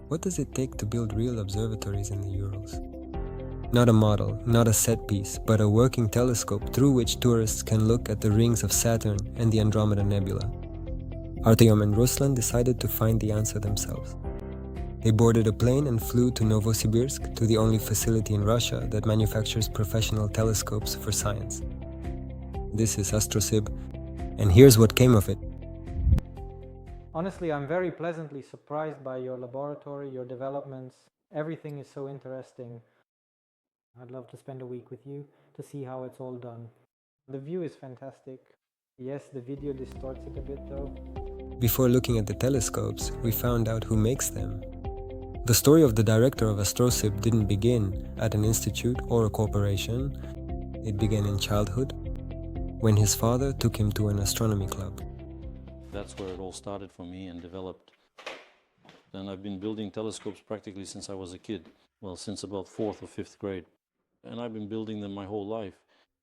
What does it take to build real observatories in the Urals? Not a model, not a set piece, but a working telescope through which tourists can look at the rings of Saturn and the Andromeda Nebula. Artyom and Ruslan decided to find the answer themselves. They boarded a plane and flew to Novosibirsk, to the only facility in Russia that manufactures professional telescopes for science. This is Astrosib, and here's what came of it. Honestly, I'm very pleasantly surprised by your laboratory, your developments. Everything is so interesting. I'd love to spend a week with you to see how it's all done. The view is fantastic. Yes, the video distorts it a bit though. Before looking at the telescopes, we found out who makes them. The story of the director of Astrosib didn't begin at an institute or a corporation. It began in childhood, when his father took him to an astronomy club. That's where it all started for me and developed. And I've been building telescopes practically since I was a kid. Well, since about 4th or 5th grade. And I've been building them my whole life.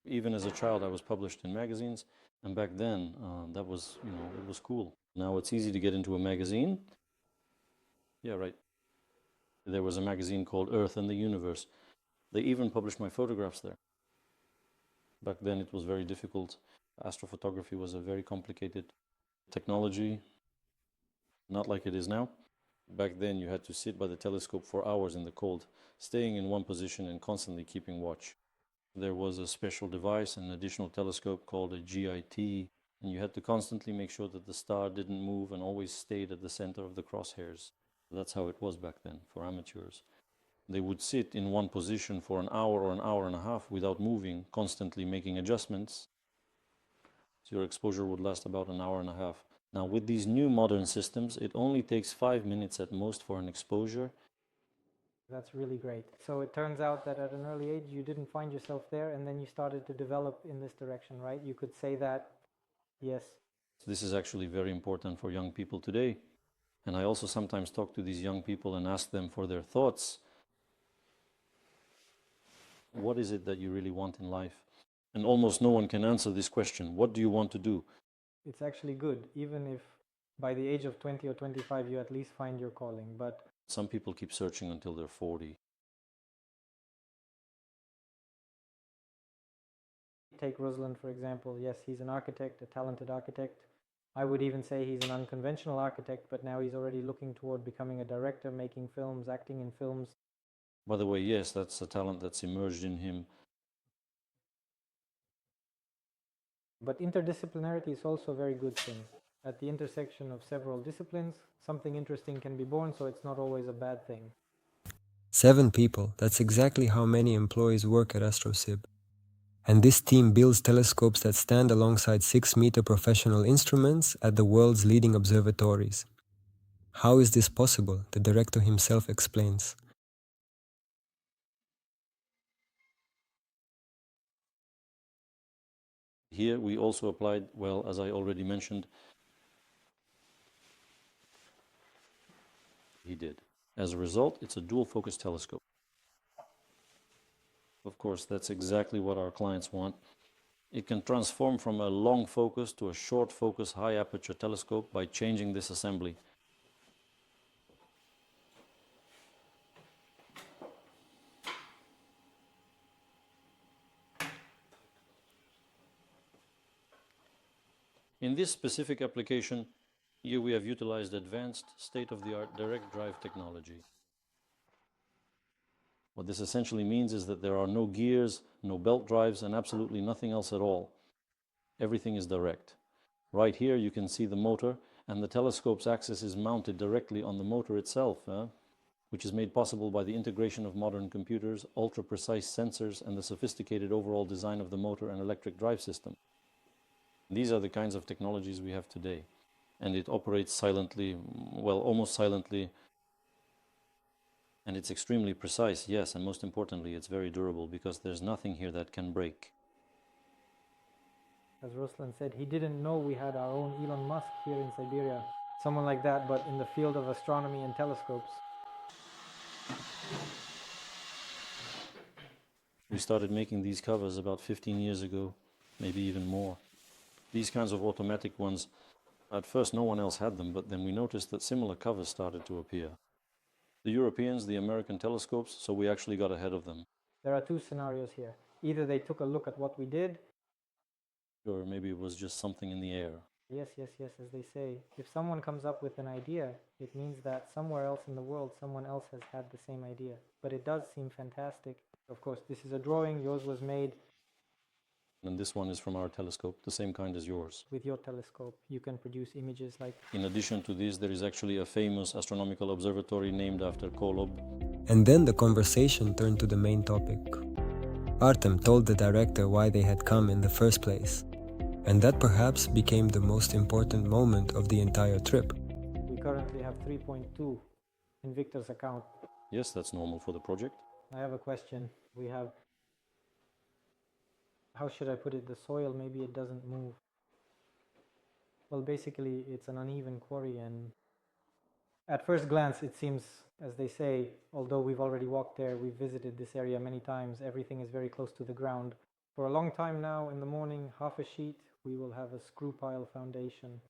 Even as a child, I was published in magazines. And back then, that was, it was cool. Now it's easy to get into a magazine. Yeah, right. There was a magazine called Earth and the Universe. They even published my photographs there. Back then it was very difficult. Astrophotography was a very complicated technology, not like it is now. Back then you had to sit by the telescope for hours in the cold, staying in one position and constantly keeping watch. There was a special device, an additional telescope called a GIT, and you had to constantly make sure that the star didn't move and always stayed at the center of the crosshairs. That's how it was back then for amateurs. They would sit in one position for an hour or an hour and a half without moving, constantly making adjustments. So your exposure would last about an hour and a half. Now with these new modern systems, it only takes 5 minutes at most for an exposure. That's really great. So it turns out that at an early age you didn't find yourself there and then you started to develop in this direction, right? You could say that, yes. This is actually very important for young people today. And I also sometimes talk to these young people and ask them for their thoughts. What is it that you really want in life? And almost no one can answer this question. What do you want to do? It's actually good, even if by the age of 20 or 25 you at least find your calling. But some people keep searching until they're 40. Take Ruslan, for example. Yes, he's an architect, a talented architect. I would even say he's an unconventional architect, but now he's already looking toward becoming a director, making films, acting in films. By the way, yes, that's a talent that's emerged in him. But interdisciplinarity is also a very good thing. At the intersection of several disciplines, something interesting can be born, so it's not always a bad thing. 7 people, that's exactly how many employees work at Astrosib. And this team builds telescopes that stand alongside 6-meter professional instruments at the world's leading observatories. How is this possible? The director himself explains. Here we also applied, well, as I already mentioned, he did. As a result, it's a dual-focus telescope. Of course, that's exactly what our clients want. It can transform from a long focus to a short focus high aperture telescope by changing this assembly. In this specific application, here we have utilized advanced state-of-the-art direct drive technology. What this essentially means is that there are no gears, no belt drives, and absolutely nothing else at all. Everything is direct. Right here you can see the motor, and the telescope's axis is mounted directly on the motor itself, which is made possible by the integration of modern computers, ultra-precise sensors, and the sophisticated overall design of the motor and electric drive system. These are the kinds of technologies we have today, and it operates silently, well, almost silently, and it's extremely precise, yes, and most importantly, it's very durable because there's nothing here that can break. As Ruslan said, he didn't know we had our own Elon Musk here in Siberia, someone like that, but in the field of astronomy and telescopes. We started making these covers about 15 years ago, maybe even more. These kinds of automatic ones, at first no one else had them, but then we noticed that similar covers started to appear. The Europeans, the American telescopes, so we actually got ahead of them. There are two scenarios here. Either they took a look at what we did. Or maybe it was just something in the air. Yes, as they say. If someone comes up with an idea, it means that somewhere else in the world, someone else has had the same idea. But it does seem fantastic. Of course, this is a drawing. Yours was made. And this one is from our telescope, the same kind as yours. With your telescope, you can produce images like... In addition to this, there is actually a famous astronomical observatory named after Kolob. And then the conversation turned to the main topic. Artem told the director why they had come in the first place. And that perhaps became the most important moment of the entire trip. We currently have 3.2 in Victor's account. Yes, that's normal for the project. I have a question. We have... How should I put it? The soil, maybe it doesn't move. Well, basically, it's an uneven quarry, and at first glance, it seems, as they say, although we've already walked there, we've visited this area many times, everything is very close to the ground. For a long time now, in the morning, half a sheet, we will have a screw pile foundation.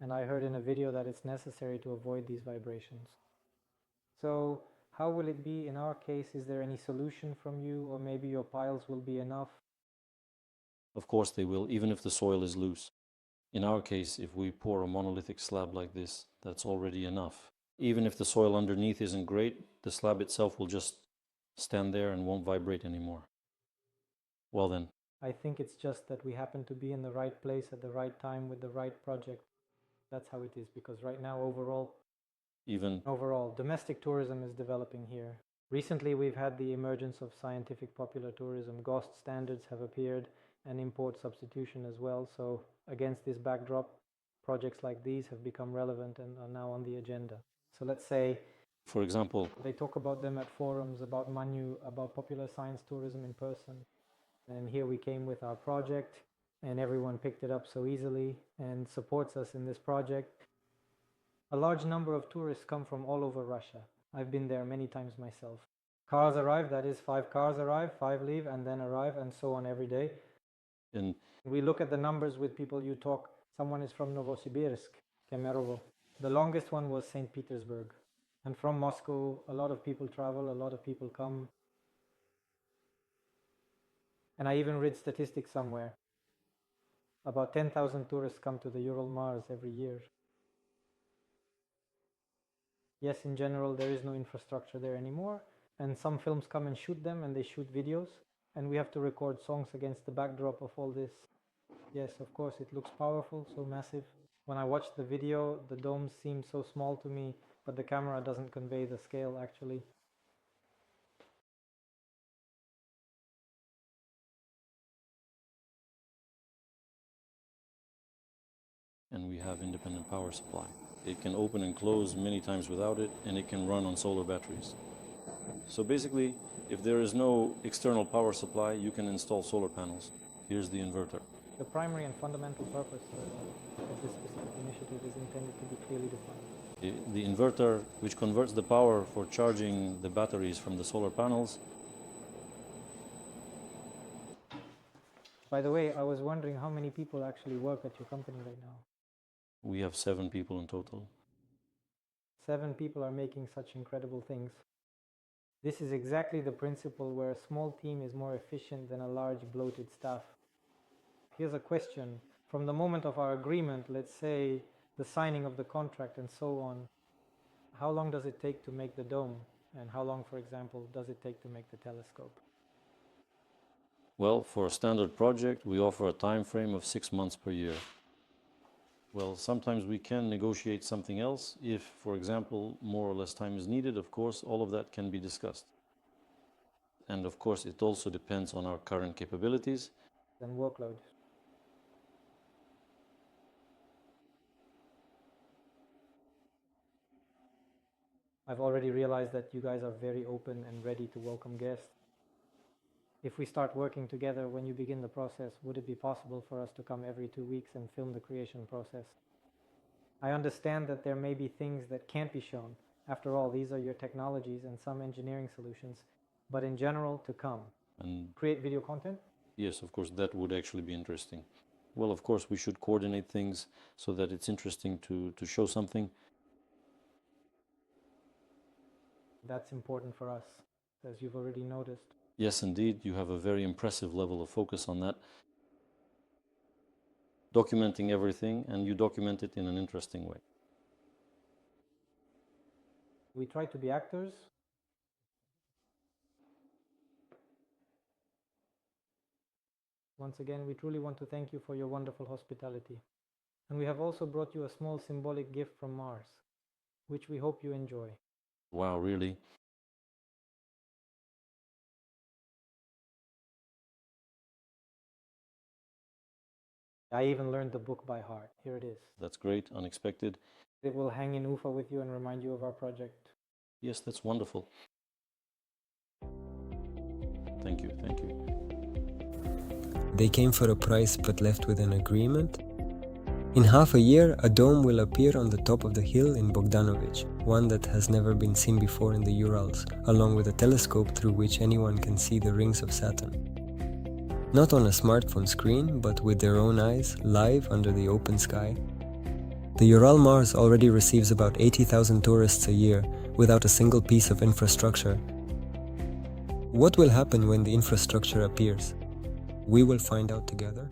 And I heard in a video that it's necessary to avoid these vibrations. So, how will it be in our case? Is there any solution from you, or maybe your piles will be enough? Of course they will, even if the soil is loose. In our case, if we pour a monolithic slab like this, that's already enough. Even if the soil underneath isn't great, the slab itself will just stand there and won't vibrate anymore. Well then. I think it's just that we happen to be in the right place at the right time with the right project. That's how it is, because right now overall, domestic tourism is developing here. Recently we've had the emergence of scientific popular tourism. GOST standards have appeared, and import substitution as well. So against this backdrop, projects like these have become relevant and are now on the agenda. So let's say, for example, they talk about them at forums, about Manu, about popular science tourism in person. And here we came with our project, and everyone picked it up so easily and supports us in this project. A large number of tourists come from all over Russia. I've been there many times myself. Cars arrive, that is 5 cars arrive, 5 leave and then arrive, and so on every day. And we look at the numbers with people you talk. Someone is from Novosibirsk, Kemerovo. The longest one was St. Petersburg. And from Moscow, a lot of people travel, a lot of people come. And I even read statistics somewhere. About 10,000 tourists come to the Ural Mars every year. Yes, in general, there is no infrastructure there anymore. And some films come and shoot them, and they shoot videos. And we have to record songs against the backdrop of all this. Yes, of course, it looks powerful, so massive. When I watched the video, the domes seemed so small to me, but the camera doesn't convey the scale, actually. And we have independent power supply. It can open and close many times without it, and it can run on solar batteries. So basically, if there is no external power supply, you can install solar panels. Here's the inverter. The primary and fundamental purpose of this specific initiative is intended to be clearly defined. The inverter, which converts the power for charging the batteries from the solar panels. By the way, I was wondering how many people actually work at your company right now. We have 7 people in total. 7 people are making such incredible things. This is exactly the principle where a small team is more efficient than a large bloated staff. Here's a question. From the moment of our agreement, let's say the signing of the contract and so on, how long does it take to make the dome? And how long, for example, does it take to make the telescope? Well, for a standard project, we offer a time frame of 6 months per year. Well, sometimes we can negotiate something else. If, for example, more or less time is needed, of course, all of that can be discussed. And of course, it also depends on our current capabilities. And workload. I've already realized that you guys are very open and ready to welcome guests. If we start working together when you begin the process, would it be possible for us to come every 2 weeks and film the creation process? I understand that there may be things that can't be shown. After all, these are your technologies and some engineering solutions, but in general, to come. And create video content? Yes, of course, that would actually be interesting. Well, of course, we should coordinate things so that it's interesting to show something. That's important for us, as you've already noticed. Yes, indeed, you have a very impressive level of focus on that. Documenting everything, and you document it in an interesting way. We try to be actors. Once again, we truly want to thank you for your wonderful hospitality. And we have also brought you a small symbolic gift from Mars, which we hope you enjoy. Wow, really? I even learned the book by heart. Here it is. That's great, unexpected. It will hang in Ufa with you and remind you of our project. Yes, that's wonderful. Thank you, thank you. They came for a price but left with an agreement. In half a year, a dome will appear on the top of the hill in Bogdanovich, one that has never been seen before in the Urals, along with a telescope through which anyone can see the rings of Saturn. Not on a smartphone screen, but with their own eyes, live under the open sky. The Ural Mars already receives about 80,000 tourists a year, without a single piece of infrastructure. What will happen when the infrastructure appears? We will find out together.